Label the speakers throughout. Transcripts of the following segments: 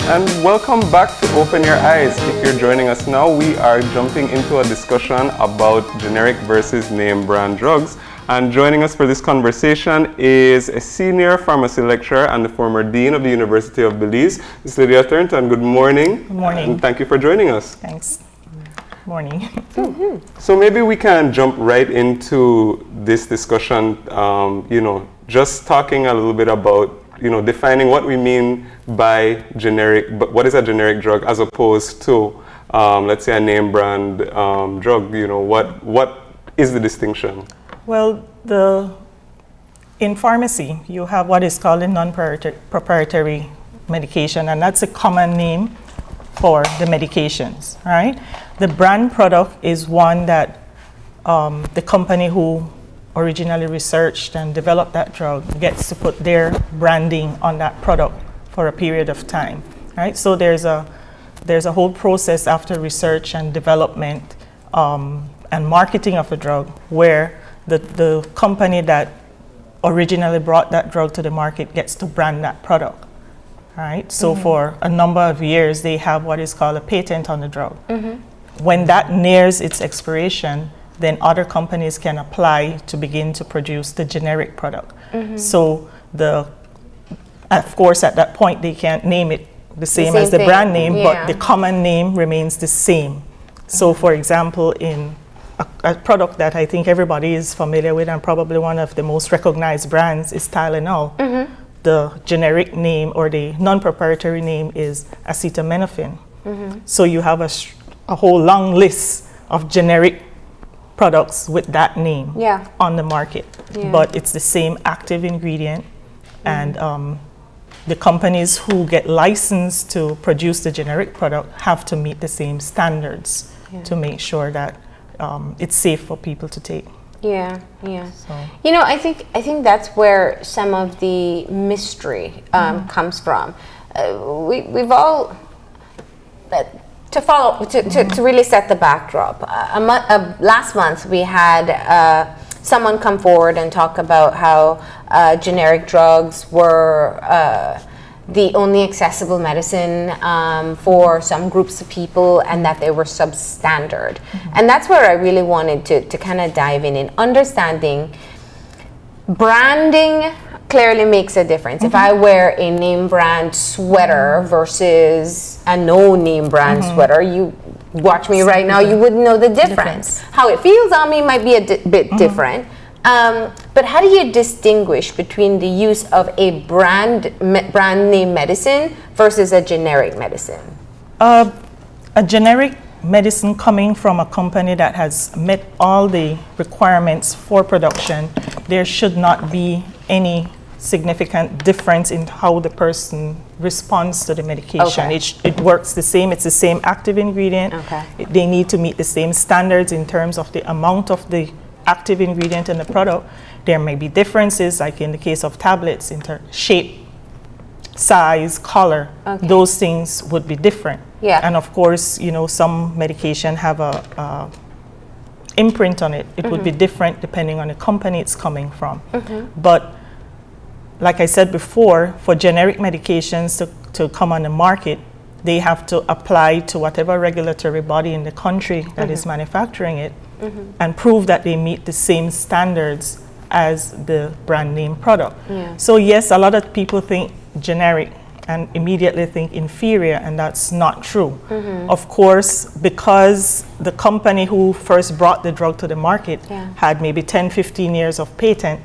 Speaker 1: and welcome back to Open Your Eyes. If you're joining us now, we are jumping into a discussion about generic versus name brand drugs. And joining us for this conversation is a senior pharmacy lecturer and the former dean of the University of Belize, Ms. Lydia Thornton. Good morning.
Speaker 2: Good morning.
Speaker 1: And thank you for joining us.
Speaker 2: Thanks. Morning.
Speaker 1: So maybe we can jump right into this discussion, just talking a little bit about, defining what we mean by generic, but what is a generic drug as opposed to, let's say, a name brand drug. What is the distinction?
Speaker 2: Well, in pharmacy, you have what is called a non-proprietary medication, and that's a common name for the medications, right? The brand product is one that the company who originally researched and developed that drug gets to put their branding on that product for a period of time, right? So there's a whole process after research and development and marketing of a drug where the company that originally brought that drug to the market gets to brand that product, right? So for a number of years, they have what is called a patent on the drug. When that nears its expiration, then other companies can apply to begin to produce the generic product. So of course, at that point, they can't name it the same as the brand name, but the common name remains the same. So for example, in a product that I think everybody is familiar with and probably one of the most recognized brands is Tylenol. The generic name or the non-proprietary name is acetaminophen. So you have a whole long list of generic products with that name on the market, but it's the same active ingredient, and the companies who get licensed to produce the generic product have to meet the same standards to make sure that it's safe for people to take.
Speaker 3: So. I think that's where some of the mystery comes from. We've all to really set the backdrop. Last month we had someone come forward and talk about how generic drugs were the only accessible medicine for some groups of people, and that they were substandard. And that's where I really wanted to kind of dive in understanding branding clearly makes a difference. If I wear a name brand sweater versus a no name brand sweater, you watch me right now, you wouldn't know the difference. How it feels on me might be a bit different. But how do you distinguish between the use of a brand name medicine versus a generic medicine?
Speaker 2: A generic medicine coming from a company that has met all the requirements for production, there should not be any significant difference in how the person responds to the medication. It works the same, it's the same active ingredient. They need to meet the same standards in terms of the amount of the active ingredient in the product. There may be differences, like in the case of tablets, in shape, size, color. Those things would be different. And of course, some medication have a imprint on it. It would be different depending on the company it's coming from. But like I said before, for generic medications to come on the market, they have to apply to whatever regulatory body in the country that is manufacturing it and prove that they meet the same standards as the brand name product. So yes, a lot of people think generic and immediately think inferior, and that's not true. Of course, because the company who first brought the drug to the market had maybe 10, 15 years of patent,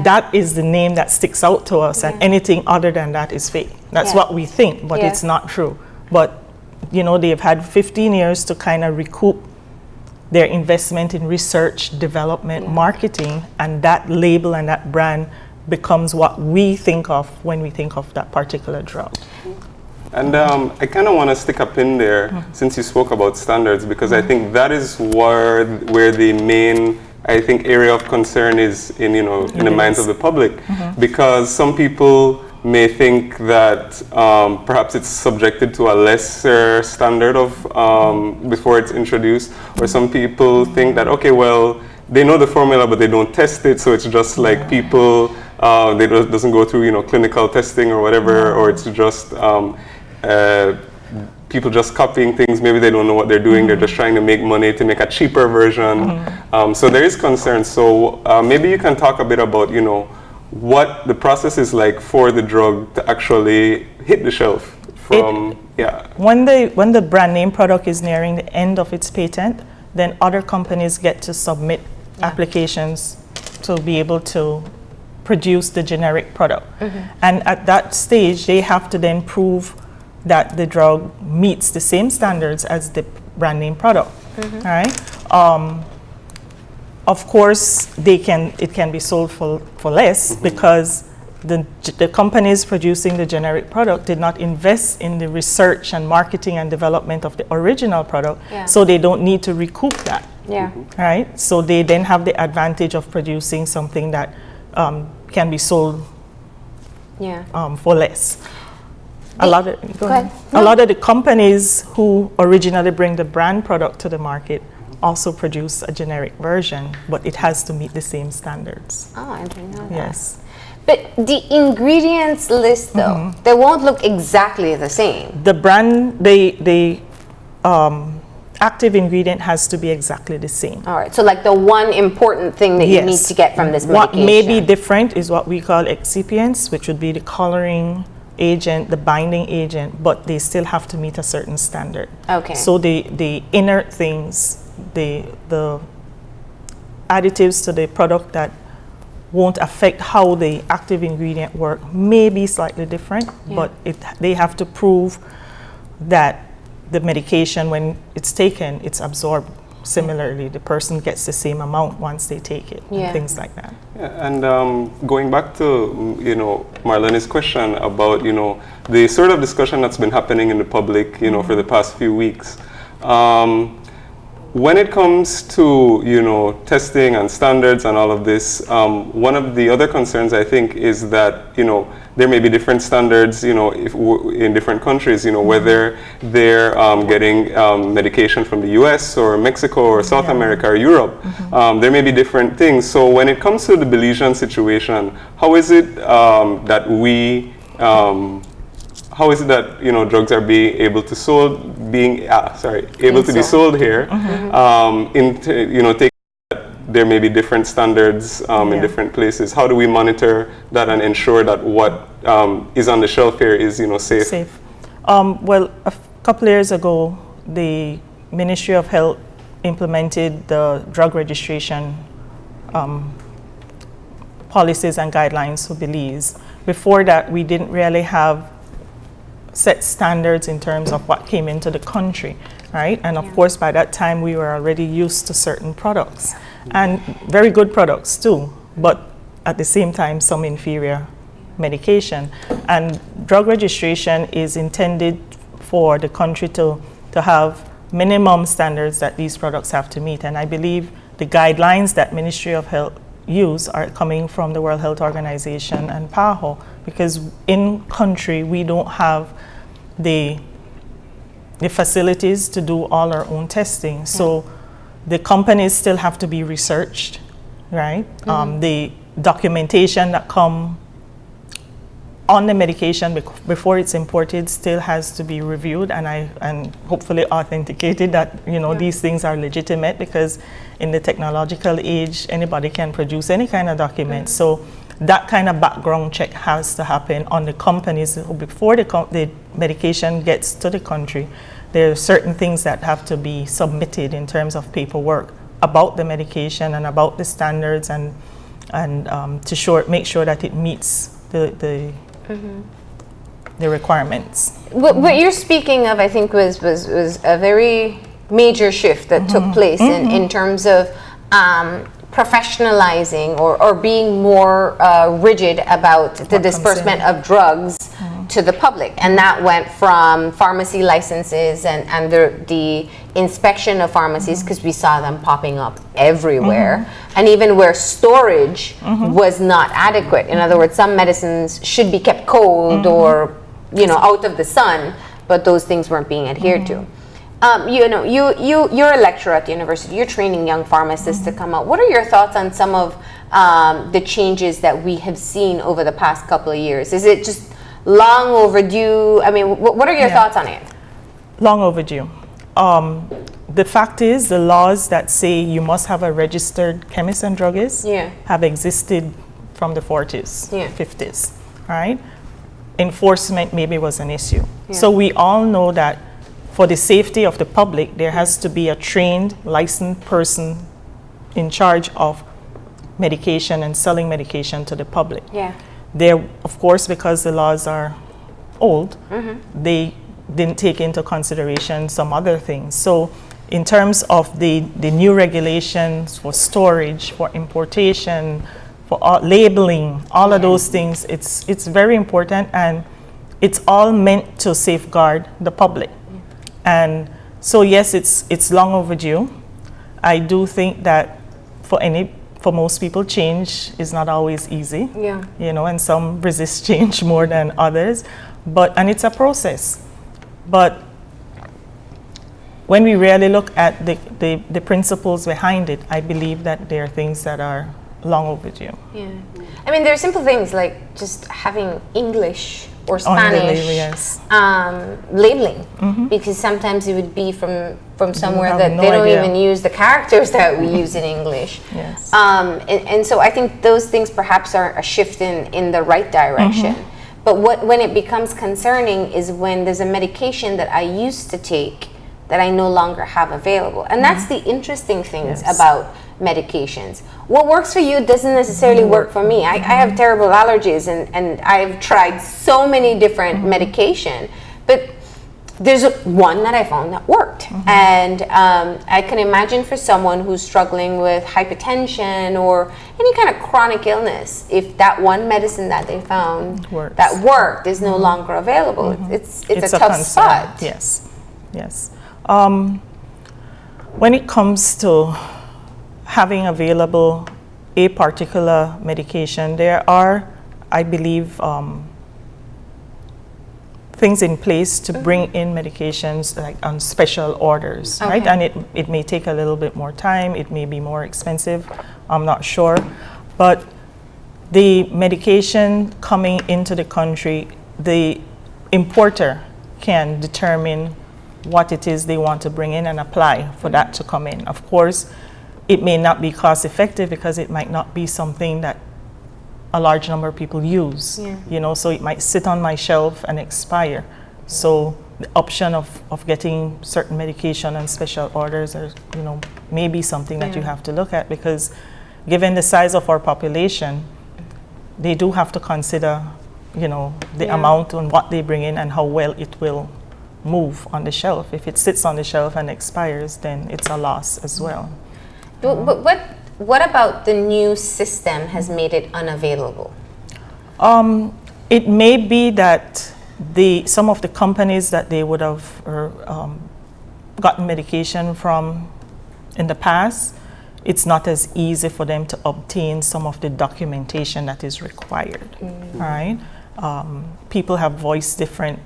Speaker 2: that is the name that sticks out to us, and anything other than that is fake. That's what we think, but it's not true. But they've had 15 years to kind of recoup their investment in research, development, marketing, and that label and that brand becomes what we think of when we think of that particular drug.
Speaker 1: And I kind of want to stick a pin there since you spoke about standards, because I think that is where the main area of concern is in the minds of the public, because some people may think that perhaps it's subjected to a lesser standard of before it's introduced, or some people think that they know the formula but they don't test it, so it's just like people doesn't go through clinical testing or whatever, or it's just people just copying things. Maybe they don't know what they're doing. They're just trying to make money to make a cheaper version. So there is concern. So maybe you can talk a bit about, what the process is like for the drug to actually hit the shelf. When
Speaker 2: the brand name product is nearing the end of its patent, then other companies get to submit applications to be able to produce the generic product. And at that stage, they have to then prove that the drug meets the same standards as the brand name product. All right. Of course, it can be sold for less because the companies producing the generic product did not invest in the research and marketing and development of the original product, so they don't need to recoup that. Right. So they then have the advantage of producing something that can be sold for less. A lot of the companies who originally bring the brand product to the market also produce a generic version, but it has to meet the same standards.
Speaker 3: Oh, I didn't know that.
Speaker 2: Yes.
Speaker 3: But the ingredients list, though, they won't look exactly the same.
Speaker 2: The brand, the active ingredient has to be exactly the same.
Speaker 3: All right. So, like the one important thing that you need to get from this medication.
Speaker 2: What may be different is what we call excipients, which would be the coloring agent, the binding agent, but they still have to meet a certain standard.
Speaker 3: Okay.
Speaker 2: So the inert things, the additives to the product that won't affect how the active ingredient work may be slightly different, but they have to prove that the medication, when it's taken, it's absorbed similarly. The person gets the same amount once they take it, and things like that.
Speaker 1: And going back to Marlene's question about the sort of discussion that's been happening in the public for the past few weeks. When it comes to testing and standards and all of this, one of the other concerns I think is that there may be different standards if in different countries, whether they're getting medication from the US or Mexico or South America or Europe. There may be different things. So when it comes to the Belizean situation, how is it that drugs are being able to be sold here? There may be different standards in different places. How do we monitor that and ensure that what is on the shelf here is safe?
Speaker 2: Well, a couple years ago, the Ministry of Health implemented the drug registration policies and guidelines for Belize. Before that, we didn't really have set standards in terms of what came into the country, right? And of course, by that time, we were already used to certain products, and very good products too, but at the same time, some inferior medication. And drug registration is intended for the country to have minimum standards that these products have to meet. And I believe the guidelines that Ministry of Health use are coming from the World Health Organization and PAHO, because in country we don't have the facilities to do all our own testing. So the companies still have to be researched, right? The documentation that come on the medication before it's imported still has to be reviewed and hopefully authenticated that these things are legitimate, because in the technological age anybody can produce any kind of document. So that kind of background check has to happen on the companies before the medication gets to the country. There are certain things that have to be submitted in terms of paperwork about the medication and about the standards and to make sure that it meets the requirements.
Speaker 3: What you're speaking of, I think, was a very major shift that took place in terms of professionalizing or being more rigid about the disbursement of drugs to the public, and that went from pharmacy licenses and the inspection of pharmacies, because we saw them popping up everywhere, and even where storage was not adequate. In other words, some medicines should be kept cold or out of the sun, but those things weren't being adhered to. You're a lecturer at the university. You're training young pharmacists to come out. What are your thoughts on some of the changes that we have seen over the past couple of years? Is it just long overdue? I mean, what are your thoughts on it?
Speaker 2: Long overdue. The fact is, the laws that say you must have a registered chemist and druggist have existed from the 40s, 50s, right? Enforcement maybe was an issue. So we all know that for the safety of the public, there has to be a trained, licensed person in charge of medication and selling medication to the public. There, of course, because the laws are old, they didn't take into consideration some other things. So in terms of the new regulations for storage, for importation, for labeling, all of those things, it's very important, and it's all meant to safeguard the public. And so yes, it's long overdue. I do think that for most people, change is not always easy. You know, and some resist change more than others, and it's a process. But when we really look at the principles behind it, I believe that there are things that are long overdue.
Speaker 3: I mean, there are simple things like just having English or Spanish labeling, because sometimes it would be from somewhere that they don't even use the characters that we use in English. And so I think those things perhaps are a shift in the right direction. But when it becomes concerning is when there's a medication that I used to take that I no longer have available. And that's the interesting things about medications. What works for you doesn't necessarily work for me. I have terrible allergies, and I've tried so many different medication, but there's one that I found that worked. And I can imagine for someone who's struggling with hypertension or any kind of chronic illness, if that one medicine that they found that worked is no longer available, it's a tough spot.
Speaker 2: Yes. When it comes to having available a particular medication, there are, I believe, things in place to bring in medications like on special orders, right? And it may take a little bit more time, it may be more expensive, I'm not sure. But the medication coming into the country, the importer can determine what it is they want to bring in and apply for that to come in. Of course, it may not be cost effective because it might not be something that a large number of people use, you know, so it might sit on my shelf and expire. So the option of getting certain medication and special orders are, you know, maybe something that you have to look at, because given the size of our population, they do have to consider, you know, the amount and what they bring in and how well it will move on the shelf. If it sits on the shelf and expires, then it's a loss as well.
Speaker 3: But what about the new system has made it unavailable?
Speaker 2: It may be that some of the companies that they would have gotten medication from in the past, it's not as easy for them to obtain some of the documentation that is required, right? People have voiced different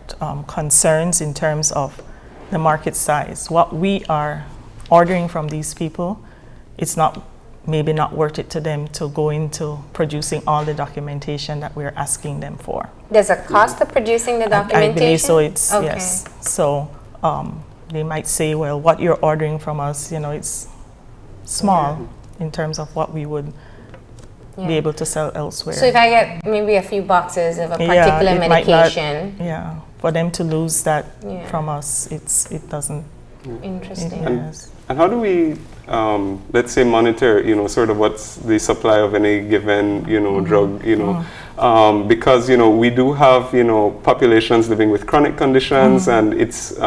Speaker 2: concerns in terms of the market size. What we are ordering from these people, it's maybe not worth it to them to go into producing all the documentation that we're asking them for.
Speaker 3: There's a cost of producing the documentation?
Speaker 2: I believe so, yes. So they might say, well, what you're ordering from us, you know, it's small in terms of what we would be able to sell elsewhere.
Speaker 3: So if I get maybe a few boxes of a particular medication.
Speaker 2: For them to lose that from us, it doesn't.
Speaker 3: Interesting.
Speaker 1: And how do we, let's say, monitor, you know, sort of what's the supply of any given, you know, drug, you know, because, you know, we do have, you know, populations living with chronic conditions, and it's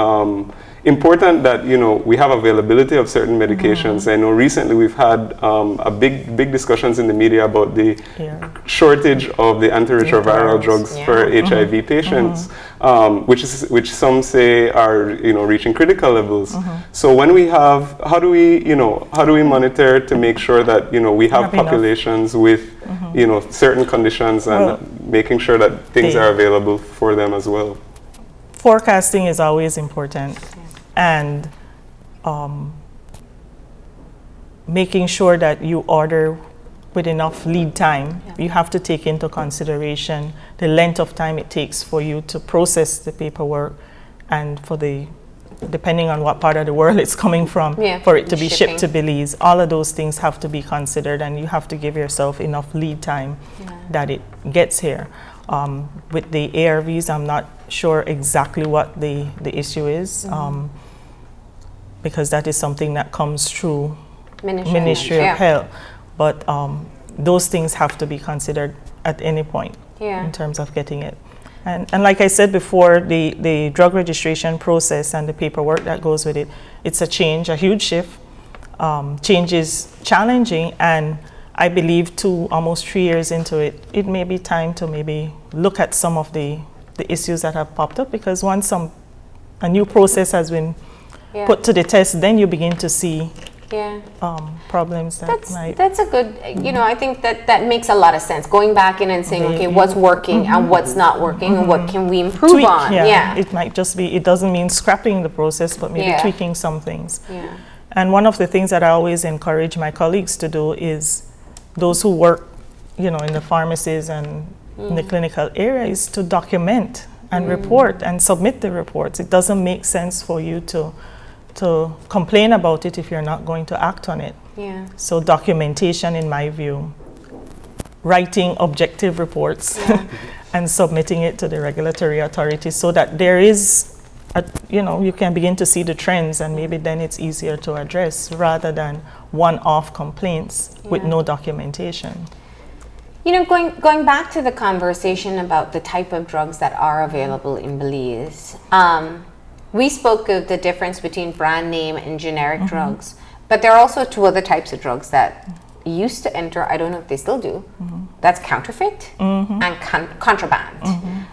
Speaker 1: important that, you know, we have availability of certain medications. I know recently we've had a big discussions in the media about the shortage of the antiretroviral drugs for HIV patients, which some say are, you know, reaching critical levels. So when we have, how do we monitor to make sure that, you know, we have populations with, you know, certain conditions, and making sure that things are available for them as well?
Speaker 2: Forecasting is always important. And making sure that you order with enough lead time. You have to take into consideration the length of time it takes for you to process the paperwork, and for depending on what part of the world it's coming from, for it to be shipped to Belize. All of those things have to be considered, and you have to give yourself enough lead time that it gets here. With the ARVs, I'm not sure exactly what the issue is, because that is something that comes through Ministry of Health. But those things have to be considered at any point in terms of getting it. And like I said before, the drug registration process and the paperwork that goes with it, it's a change, a huge shift. Change is challenging, and I believe almost 3 years into it, it may be time to maybe look at some of the issues that have popped up, because once a new process has been put to the test, then you begin to see problems
Speaker 3: that's a good, I think that makes a lot of sense, going back in and saying, okay, what's working and what's not working, and what can we improve on.
Speaker 2: It might just be, it doesn't mean scrapping the process, but maybe tweaking some things. And one of the things that I always encourage my colleagues to do is, those who work in the pharmacies and in the clinical area, is to document and report and submit the reports. It doesn't make sense for you to complain about it if you're not going to act on it. So documentation, in my view, writing objective reports and submitting it to the regulatory authorities, so that there is, you can begin to see the trends, and maybe then it's easier to address, rather than one-off complaints with no documentation.
Speaker 3: Going back to the conversation about the type of drugs that are available in Belize, we spoke of the difference between brand name and generic drugs, but there are also two other types of drugs that used to enter, I don't know if they still do, that's counterfeit and contraband.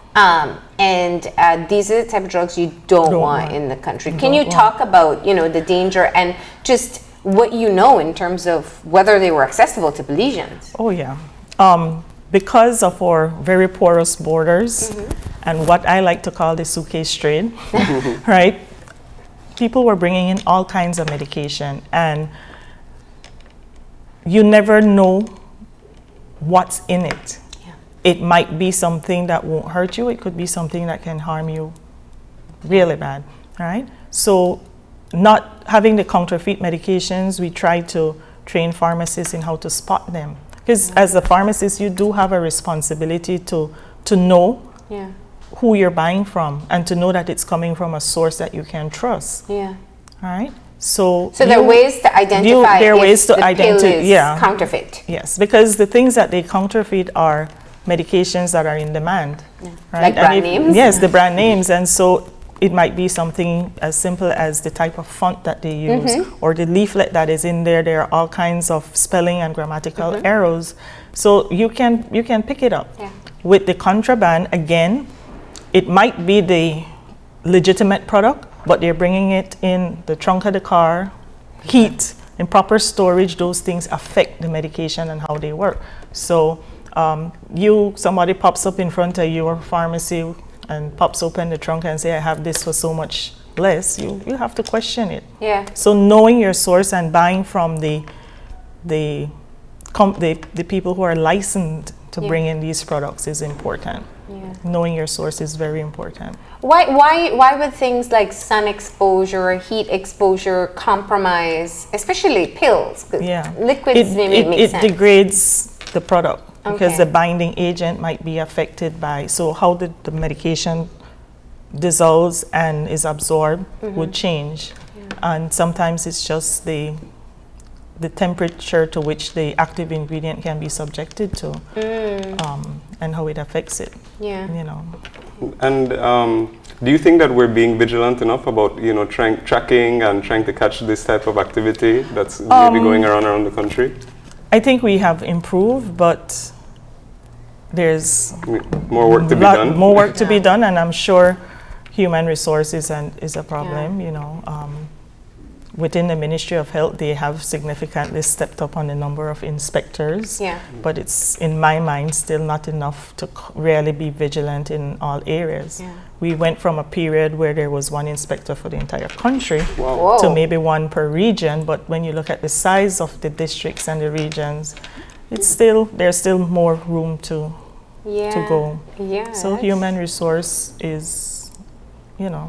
Speaker 3: And these are the type of drugs you don't want in the country. Can you talk about, the danger and just what you know in terms of whether they were accessible to Belizeans?
Speaker 2: Oh, yeah. Because of our very porous borders and what I like to call the suitcase trade, right? People were bringing in all kinds of medication, and you never know what's in it. It might be something that won't hurt you. It could be something that can harm you really bad, right? So not having the counterfeit medications, we try to train pharmacists in how to spot them. Because as a pharmacist, you do have a responsibility to know who you're buying from, and to know that it's coming from a source that you can trust. All right? So
Speaker 3: there are ways to identify if the pill is counterfeit.
Speaker 2: Yes, because the things that they counterfeit are medications that are in demand. Right?
Speaker 3: Like brand names?
Speaker 2: Yes, the brand names. And so it might be something as simple as the type of font that they use, or the leaflet that is in there. There are all kinds of spelling and grammatical errors. So you can pick it up. With the contraband, again, it might be the legitimate product, but they're bringing it in the trunk of the car, heat, improper storage. Those things affect the medication and how they work. So somebody pops up in front of your pharmacy and pops open the trunk and say, I have this for so much less, you have to question it. So knowing your source and buying from the people who are licensed to bring in these products is important. Knowing your source is very important.
Speaker 3: Why would things like sun exposure, heat exposure compromise, especially pills? Liquids maybe make sense.
Speaker 2: It degrades the product. Because the binding agent might be affected by, so how the medication dissolves and is absorbed would change. And sometimes it's just the temperature to which the active ingredient can be subjected to, and how it affects it.
Speaker 1: And do you think that we're being vigilant enough about tracking and trying to catch this type of activity that's maybe going around the country?
Speaker 2: I think we have improved, but there's
Speaker 1: more work to be done.
Speaker 2: More work to be done, and I'm sure human resources is a problem. Within the Ministry of Health, they have significantly stepped up on the number of inspectors. But it's, in my mind, still not enough to really be vigilant in all areas. We went from a period where there was one inspector for the entire country to maybe one per region. But when you look at the size of the districts and the regions, there's still more room to go.
Speaker 3: Yeah.
Speaker 2: So human resource is,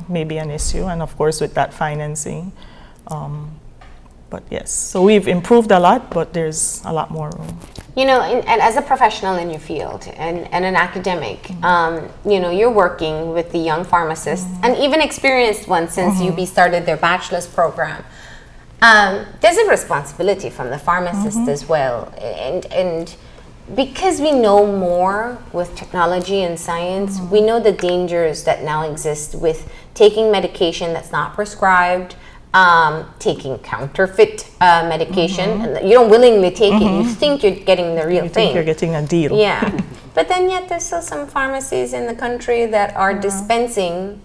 Speaker 2: maybe an issue, and of course with that financing. But yes, so we've improved a lot, but there's a lot more room.
Speaker 3: And as a professional in your field and an academic, you're working with the young pharmacists and even experienced ones since UB started their bachelor's program. There's a responsibility from the pharmacist as well. And because we know more with technology and science, we know the dangers that now exist with taking medication that's not prescribed, taking counterfeit medication, and you don't willingly take it. You think you're getting the real thing.
Speaker 2: Think you're getting a deal.
Speaker 3: Yeah, but then yet there's still some pharmacies in the country that are dispensing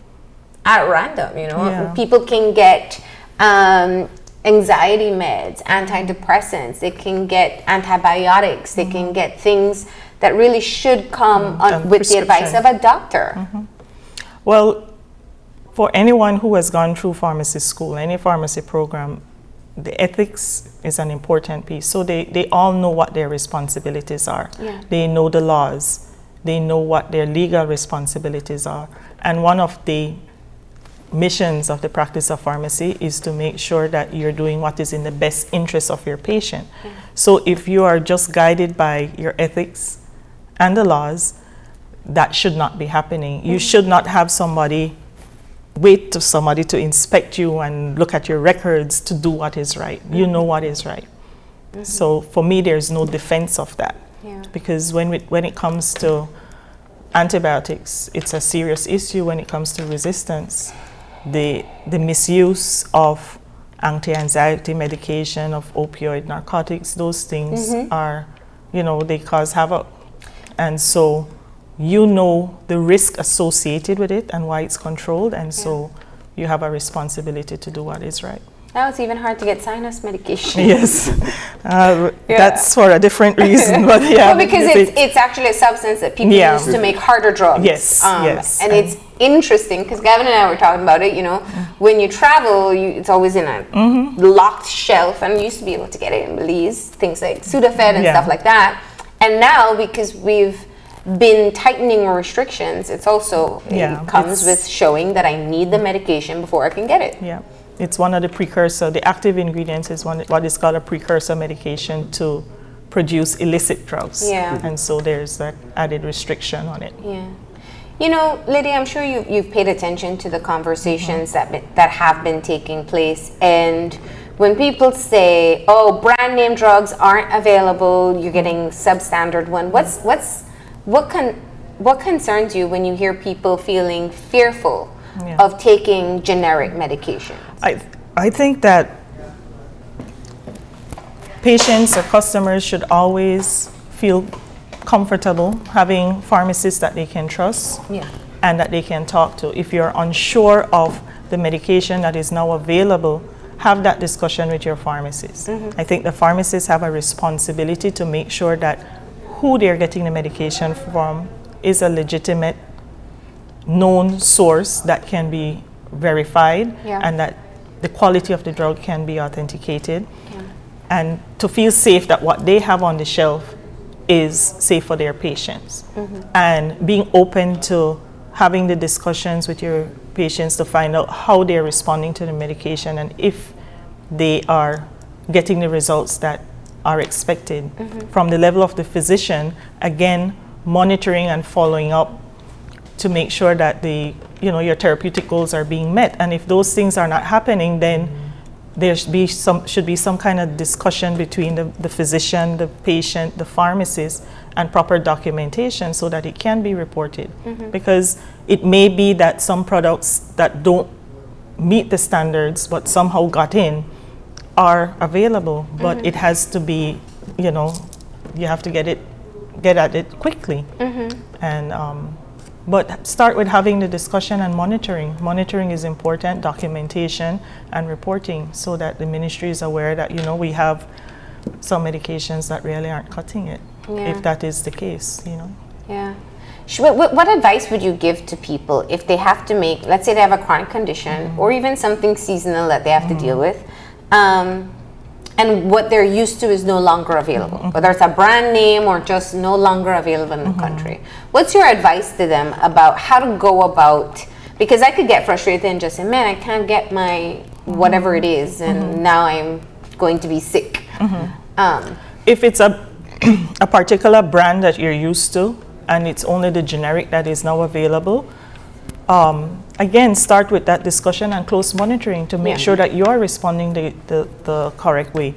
Speaker 3: at random. People can get anxiety meds, antidepressants. They can get antibiotics. They can get things that really should come with the advice of a doctor.
Speaker 2: Well, for anyone who has gone through pharmacy school, any pharmacy program, the ethics is an important piece. So they all know what their responsibilities are.
Speaker 3: Yeah.
Speaker 2: They know the laws. They know what their legal responsibilities are. And one of the missions of the practice of pharmacy is to make sure that you're doing what is in the best interest of your patient. So if you are just guided by your ethics and the laws, that should not be happening. You should not have wait to somebody to inspect you and look at your records to do what is right. You know what is right. So for me, there's no defense of that. Because when it comes to antibiotics, it's a serious issue. When it comes to resistance, the misuse of anti-anxiety medication, of opioid narcotics, those things are, they cause havoc. And so the risk associated with it and why it's controlled, and so you have a responsibility to do what is right.
Speaker 3: Now it's even hard to get sinus medication.
Speaker 2: Yes, that's for a different reason, but
Speaker 3: well, because it's actually a substance that people use to make harder drugs.
Speaker 2: Yes, yes.
Speaker 3: And it's interesting because Gavin and I were talking about it. When you travel, it's always in a locked shelf, and you used to be able to get it in Belize, things like Sudafed and stuff like that. And now, because we've been tightening restrictions, it's also comes with showing that I need the medication before I can get it.
Speaker 2: Yeah, it's one of the precursor. The active ingredients is what is called a precursor medication to produce illicit drugs.
Speaker 3: Yeah,
Speaker 2: and so there's that added restriction on it.
Speaker 3: Yeah, Lydia, I'm sure you've paid attention to the conversations that have been taking place, and when people say, "Oh, brand name drugs aren't available, you're getting substandard one," what concerns you when you hear people feeling fearful of taking generic medication?
Speaker 2: I think that patients or customers should always feel comfortable having pharmacists that they can trust and that they can talk to. If you're unsure of the medication that is now available, have that discussion with your pharmacist. I think the pharmacists have a responsibility to make sure that who they're getting the medication from is a legitimate, known source that can be verified and that the quality of the drug can be authenticated. And to feel safe that what they have on the shelf is safe for their patients. And being open to having the discussions with your patients to find out how they're responding to the medication and if they are getting the results that are expected from the level of the physician. Again, monitoring and following up to make sure that your therapeutic goals are being met. And if those things are not happening, then there should be some kind of discussion between the physician, the patient, the pharmacist, and proper documentation so that it can be reported. Because it may be that some products that don't meet the standards but somehow got in are available, but it has to be, you have to get at it quickly. And but start with having the discussion and monitoring. Monitoring is important, documentation and reporting, so that the ministry is aware that we have some medications that really aren't cutting it. If that is the case,
Speaker 3: Yeah. What advice would you give to people if they have to make, let's say they have a chronic condition or even something seasonal that they have to deal with, and and what they're used to is no longer available, whether it's a brand name or just no longer available in the country. What's your advice to them about how to go about, because I could get frustrated and just say, man, I can't get my whatever it is, and now I'm going to be sick.
Speaker 2: If it's a particular brand that you're used to and it's only the generic that is now available, again, start with that discussion and close monitoring to make sure that you are responding the correct way.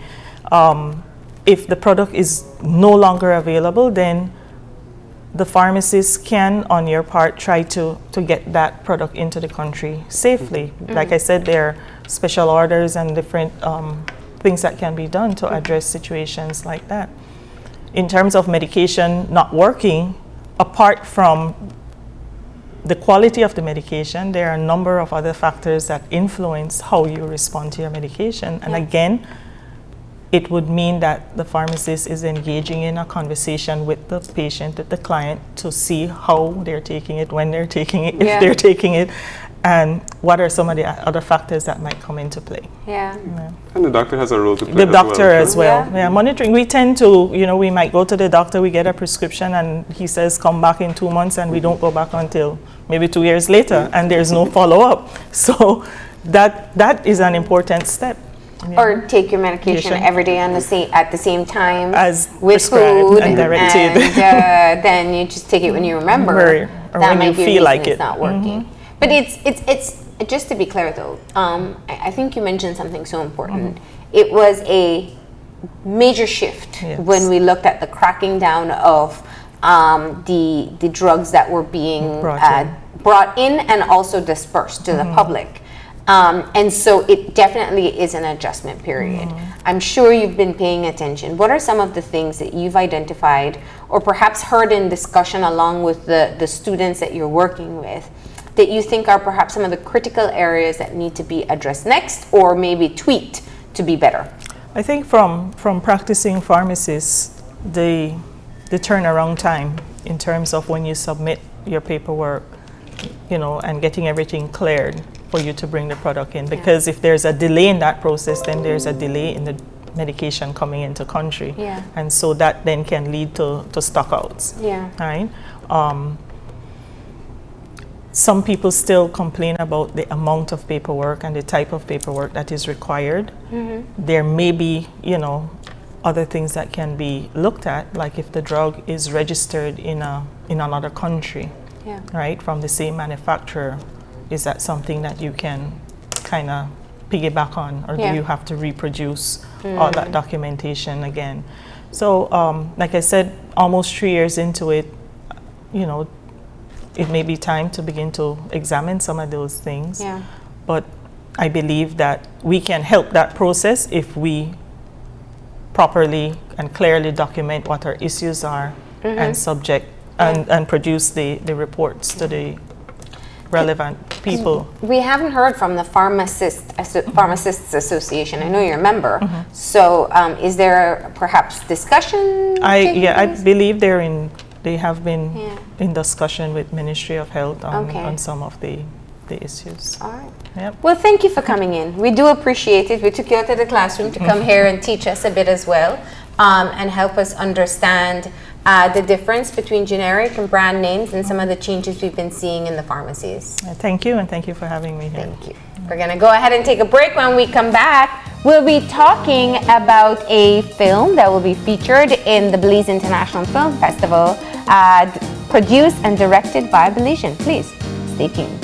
Speaker 2: If the product is no longer available, then the pharmacist can, on your part, try to get that product into the country safely. Like I said, there are special orders and different things that can be done to address situations like that. In terms of medication not working, apart from the quality of the medication, there are a number of other factors that influence how you respond to your medication. And again, it would mean that the pharmacist is engaging in a conversation with the patient, with the client, to see how they're taking it, when they're taking it, if they're taking it, and what are some of the other factors that might come into play.
Speaker 1: And the doctor has a role to play.
Speaker 2: The doctor as well. Monitoring. We tend to, we might go to the doctor, we get a prescription, and he says, come back in 2 months, and we don't go back until maybe 2 years later, and there's no follow-up. So that is an important step.
Speaker 3: Or take your medication every day at the same time
Speaker 2: as
Speaker 3: with food
Speaker 2: and directed.
Speaker 3: And then you just take it when you remember.
Speaker 2: Or
Speaker 3: that
Speaker 2: when you feel like
Speaker 3: it's not working. But it's just to be clear though, I think you mentioned something so important. It was a major shift when we looked at the cracking down of the drugs that were being brought in and also dispersed to the public. And so it definitely is an adjustment period. I'm sure you've been paying attention. What are some of the things that you've identified or perhaps heard in discussion along with the students that you're working with that you think are perhaps some of the critical areas that need to be addressed next or maybe tweaked to be better?
Speaker 2: I think from practicing pharmacists, the turnaround time in terms of when you submit your paperwork, and getting everything cleared for you to bring the product in. Because if there's a delay in that process, then there's a delay in the medication coming into country. And so that then can lead to stockouts. Right? Some people still complain about the amount of paperwork and the type of paperwork that is required. There may be, other things that can be looked at, like if the drug is registered in another country, right, from the same manufacturer. Is that something that you can kind of piggyback on, or do you have to reproduce all that documentation again? So, like I said, almost 3 years into it, it may be time to begin to examine some of those things. But I believe that we can help that process if we properly and clearly document what our issues are and subject and produce the reports to the relevant people.
Speaker 3: We haven't heard from the Pharmacists Association. I know you're a member. So is there perhaps discussion?
Speaker 2: I believe they have been in discussion with Ministry of Health on some of the issues.
Speaker 3: All right. Well, thank you for coming in. We do appreciate it. We took you out of the classroom to come here and teach us a bit as well, and help us understand the difference between generic and brand names and some of the changes we've been seeing in the pharmacies.
Speaker 2: Thank you, and thank you for having me here.
Speaker 3: Thank you. We're going to go ahead and take a break. When we come back, we'll be talking about a film that will be featured in the Belize International Film Festival, produced and directed by Belizean. Please stay tuned.